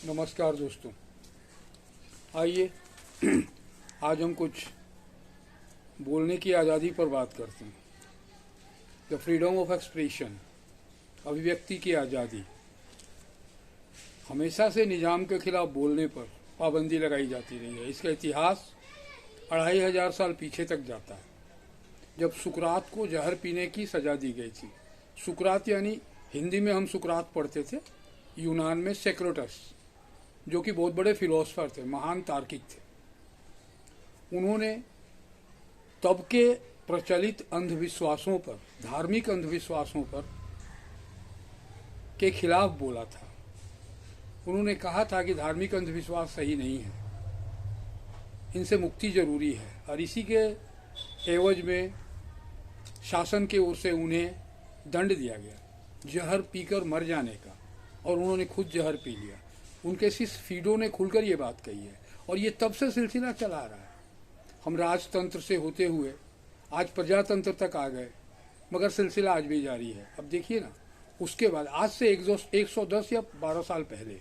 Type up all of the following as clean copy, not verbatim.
नमस्कार दोस्तों। आइए आज हम कुछ बोलने की आज़ादी पर बात करते हैं। द फ्रीडम ऑफ एक्सप्रेशन, अभिव्यक्ति की आज़ादी। हमेशा से निज़ाम के खिलाफ बोलने पर पाबंदी लगाई जाती रही है। इसका इतिहास 2500 साल पीछे तक जाता है, जब सुकरात को जहर पीने की सज़ा दी गई थी। सुकरात यानी हिंदी में हम सुकरात पढ़ते थे, यूनान में सेक्रोटस, जो कि बहुत बड़े फिलोसफर थे, महान तार्किक थे। उन्होंने तब के प्रचलित अंधविश्वासों पर, धार्मिक अंधविश्वासों पर के खिलाफ बोला था। उन्होंने कहा था कि धार्मिक अंधविश्वास सही नहीं है, इनसे मुक्ति जरूरी है। और इसी के एवज में शासन की ओर से उन्हें दंड दिया गया, जहर पीकर मर जाने का, और उन्होंने खुद जहर पी लिया। उनके शिष्य फीडो ने खुलकर ये बात कही है, और ये तब से सिलसिला चला आ रहा है। हम राजतंत्र से होते हुए आज प्रजातंत्र तक आ गए, मगर सिलसिला आज भी जारी है। अब देखिए ना, उसके बाद आज से 110 या 12 साल पहले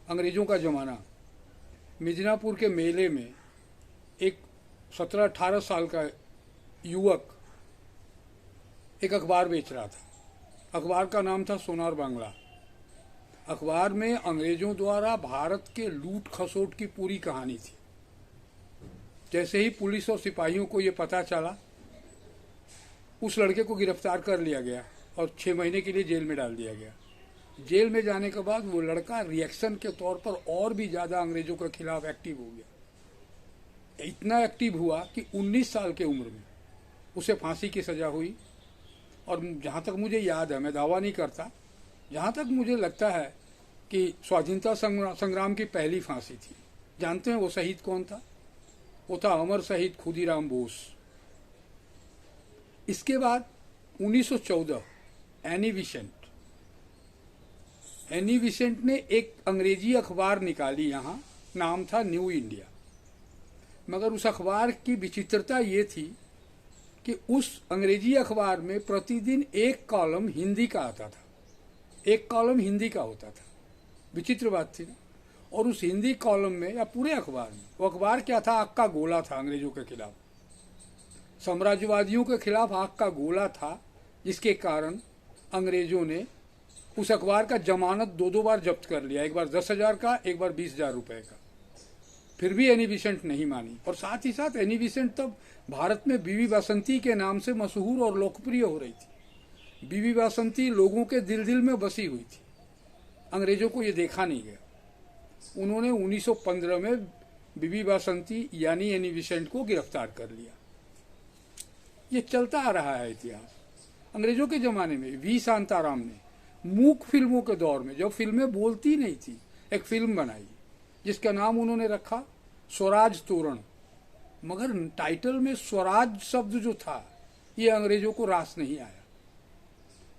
अंग्रेजों का ज़माना, मिदनापुर के मेले में एक 17-18 साल का युवक एक अखबार बेच रहा था। अखबार का नाम था सोनार बांग्ला। अखबार में अंग्रेजों द्वारा भारत के लूट खसोट की पूरी कहानी थी। जैसे ही पुलिस और सिपाहियों को ये पता चला, उस लड़के को गिरफ्तार कर लिया गया और 6 महीने के लिए जेल में डाल दिया गया। जेल में जाने के बाद वो लड़का रिएक्शन के तौर पर और भी ज़्यादा अंग्रेजों के खिलाफ एक्टिव हो गया। इतना एक्टिव हुआ कि 19 साल के उम्र में उसे फांसी की सज़ा हुई। और जहाँ तक मुझे याद है, मैं दावा नहीं करता, जहाँ तक मुझे लगता है कि स्वाधीनता संग्राम की पहली फांसी थी। जानते हैं वो शहीद कौन था? वो था अमर शहीद खुदीराम बोस। इसके बाद 1914 एनी विसेंट ने एक अंग्रेजी अखबार निकाली यहाँ, नाम था न्यू इंडिया। मगर उस अखबार की विचित्रता ये थी कि उस अंग्रेजी अखबार में प्रतिदिन एक कॉलम हिंदी का आता था, एक कॉलम हिंदी का होता था। विचित्र बात थी ना। और उस हिंदी कॉलम में या पूरे अखबार में, वो अखबार क्या था? आग का गोला था अंग्रेजों के खिलाफ, साम्राज्यवादियों के खिलाफ आग का गोला था, जिसके कारण अंग्रेजों ने उस अखबार का जमानत 2-2 बार जब्त कर लिया। एक बार 10,000 का, एक बार 20,000 रुपये का। फिर भी एनी बिसेंट नहीं मानी। और साथ ही साथ एनी बिसेंट तब भारत में बीवी बसंती के नाम से मशहूर और लोकप्रिय हो रही थी। बीवी बसंती लोगों के दिल दिल में बसी हुई थी। अंग्रेजों को ये देखा नहीं गया। उन्होंने 1915 में बीवी बसंती यानी एनी बिसेंट को गिरफ्तार कर लिया। ये चलता आ रहा है इतिहास। अंग्रेजों के ज़माने में वी शांताराम ने मूक फिल्मों के दौर में, जब फिल्में बोलती नहीं थी, एक फिल्म बनाई जिसका नाम उन्होंने रखा स्वराज तोरण। मगर टाइटल में स्वराज शब्द जो था, ये अंग्रेजों को रास नहीं आया।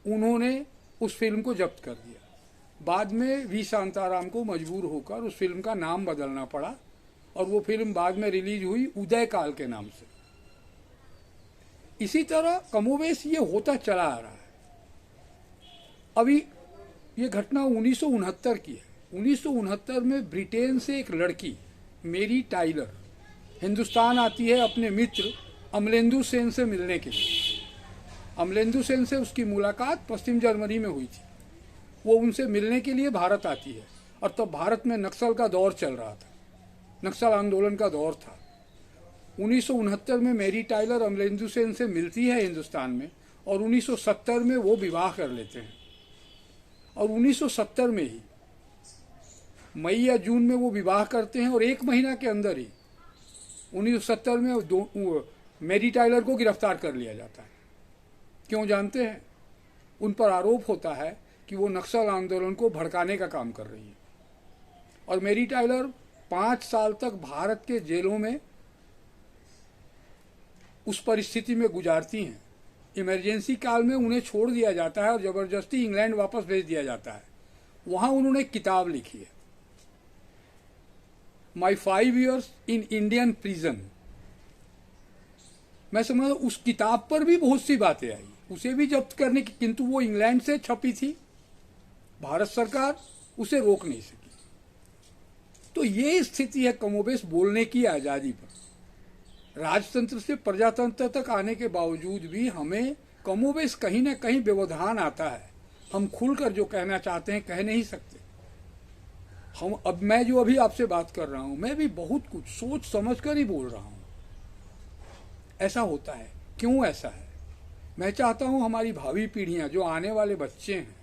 उन्होंने उस फिल्म को जब्त कर दिया। बाद में वी शांताराम को मजबूर होकर उस फिल्म का नाम बदलना पड़ा, और वो फिल्म बाद में रिलीज हुई उदय काल के नाम से। इसी तरह कमोवेश ये होता चला आ रहा है। अभी ये घटना 1969 की है। 1969 में ब्रिटेन से एक लड़की मेरी टाइलर हिंदुस्तान आती है अपने मित्र अमलेंदु सेन से मिलने के लिए। अमलेंदु सेन से उसकी मुलाकात पश्चिम जर्मनी में हुई थी। वो उनसे मिलने के लिए भारत आती है, और तब भारत में नक्सल का दौर चल रहा था, नक्सल आंदोलन का दौर था। 1969 में मेरी टाइलर अमलेंदु सेन से मिलती है हिंदुस्तान में, और 1970 में वो विवाह कर लेते हैं। और 1970 में ही मई या जून में वो विवाह करते हैं, और 1 महीना के अंदर ही 1970 में मेरी टाइलर को गिरफ्तार कर लिया जाता है। क्यों जानते हैं? उन पर आरोप होता है कि वो नक्सल आंदोलन को भड़काने का काम कर रही है। और मेरी टाइलर 5 साल तक भारत के जेलों में उस परिस्थिति में गुजारती हैं। इमरजेंसी काल में उन्हें छोड़ दिया जाता है और ज़बरदस्ती इंग्लैंड वापस भेज दिया जाता है। वहाँ उन्होंने एक किताब लिखी है, माई 5 years इन इंडियन प्रिजन। मैं समझ उस किताब पर भी बहुत सी बातें आई, उसे भी जब्त करने की, किंतु वो इंग्लैंड से छपी थी। भारत सरकार उसे रोक नहीं सकी। तो ये स्थिति है कमोबेश बोलने की आज़ादी पर। राजतंत्र से प्रजातंत्र तक आने के बावजूद भी हमें कमोबेश कहीं ना कहीं व्यवधान आता है। हम खुलकर जो कहना चाहते हैं कह नहीं सकते। अब मैं जो अभी आपसे बात कर रहा हूं, मैं भी बहुत कुछ सोच समझ कर ही बोल रहा हूं। ऐसा होता है, क्यों ऐसा है? मैं चाहता हूं हमारी भावी पीढ़ियां, जो आने वाले बच्चे हैं,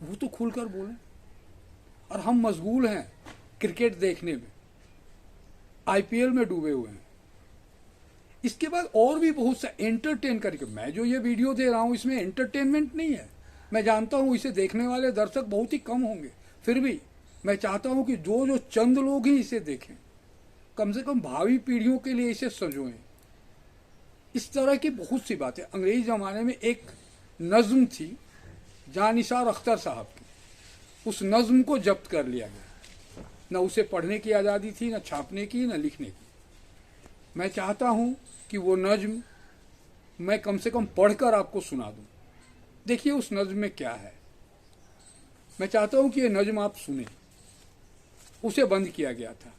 वो तो खुलकर बोलें। और हम मशगूल हैं क्रिकेट देखने में, आईपीएल में डूबे हुए हैं। इसके बाद और भी बहुत सा एंटरटेन करके, मैं जो ये वीडियो दे रहा हूं इसमें एंटरटेनमेंट नहीं है। मैं जानता हूं इसे देखने वाले दर्शक बहुत ही कम होंगे, फिर भी मैं चाहता हूं कि जो चंद लोग ही इसे देखें, कम से कम भावी पीढ़ियों के लिए इसे संजोएं। इस तरह की बहुत सी बातें। अंग्रेजी जमाने में एक नज्म थी जानिसार अख्तर साहब की, उस नज्म को जब्त कर लिया गया। न उसे पढ़ने की आज़ादी थी, न छापने की, न लिखने की। मैं चाहता हूं कि वो नज्म मैं कम से कम पढ़कर आपको सुना दूं। देखिए उस नज्म में क्या है। मैं चाहता हूं कि ये नज्म आप सुने। उसे बंद किया गया था।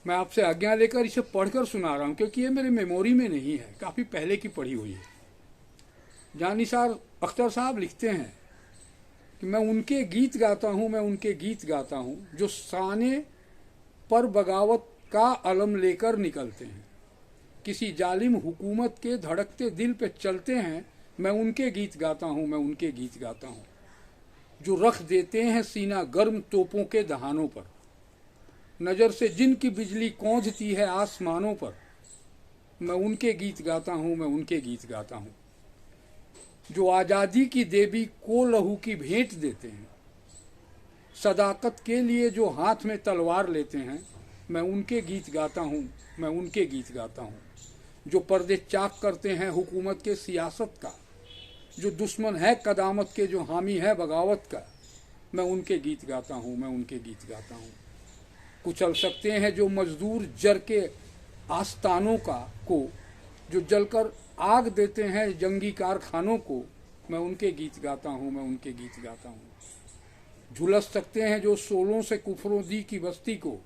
मैं आपसे आज्ञा लेकर इसे पढ़कर सुना रहा हूं, क्योंकि ये मेरे मेमोरी में नहीं है, काफ़ी पहले की पढ़ी हुई है। जानिसार अख्तर साहब लिखते हैं कि मैं उनके गीत गाता हूं, मैं उनके गीत गाता हूं जो साने पर बगावत का अलम लेकर निकलते हैं, किसी जालिम हुकूमत के धड़कते दिल पे चलते हैं। मैं उनके गीत गाता हूं, मैं उनके गीत गाता हूं जो रख देते हैं सीना गर्म तोपों के दहानों पर, नज़र से जिनकी बिजली कौंधती है आसमानों पर। मैं उनके गीत गाता हूं, मैं उनके गीत गाता हूं जो आज़ादी की देवी को लहू की भेंट देते हैं, सदाकत के लिए जो हाथ में तलवार लेते हैं। मैं उनके गीत गाता हूं, मैं उनके गीत गाता हूं जो पर्दे चाक करते हैं हुकूमत के सियासत का, जो दुश्मन है कदामत के, जो हामी है बगावत का। मैं उनके गीत गाता हूं, मैं उनके गीत गाता हूं। कुचल सकते हैं जो मजदूर जर के आस्तानों को, जो जलकर आग देते हैं जंगी कारखानों को। मैं उनके गीत गाता हूं, मैं उनके गीत गाता हूं। झुलस सकते हैं जो सोलों से कुफरों-दी की बस्ती को,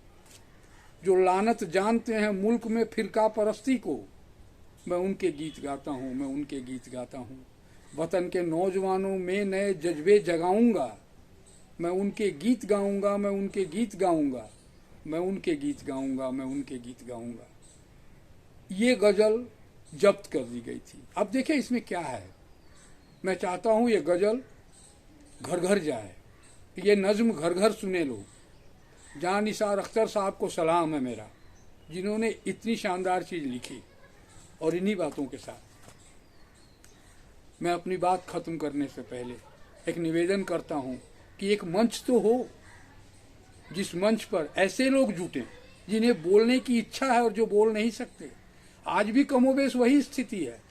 जो लानत जानते हैं मुल्क में फिरका परस्ती को। मैं उनके गीत गाता हूं, मैं उनके गीत गाता हूं। वतन के नौजवानों में नए जज्बे जगाऊंगा। मैं उनके गीत गाऊंगा, मैं उनके गीत गाऊंगा, मैं उनके गीत गाऊंगा, मैं उनके गीत गाऊंगा। ये गजल जब्त कर दी गई थी। अब देखिए इसमें क्या है। मैं चाहता हूं ये गजल घर घर जाए, ये नज्म घर घर सुने लोग। जानिसार अख्तर साहब को सलाम है मेरा, जिन्होंने इतनी शानदार चीज़ लिखी। और इन्हीं बातों के साथ मैं अपनी बात खत्म करने से पहले एक निवेदन करता हूं कि एक मंच तो हो, जिस मंच पर ऐसे लोग जुटें जिन्हें बोलने की इच्छा है और जो बोल नहीं सकते। आज भी कमोबेश वही स्थिति है।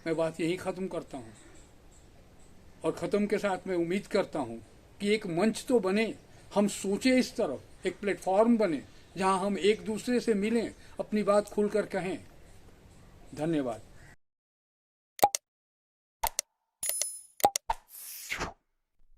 मैं बात यही खत्म करता हूं और खत्म के साथ मैं उम्मीद करता हूं कि एक मंच तो बने, हम सोचें इस तरफ, एक प्लेटफॉर्म बने जहां हम एक दूसरे से मिलें, अपनी बात खुलकर कहें। धन्यवाद।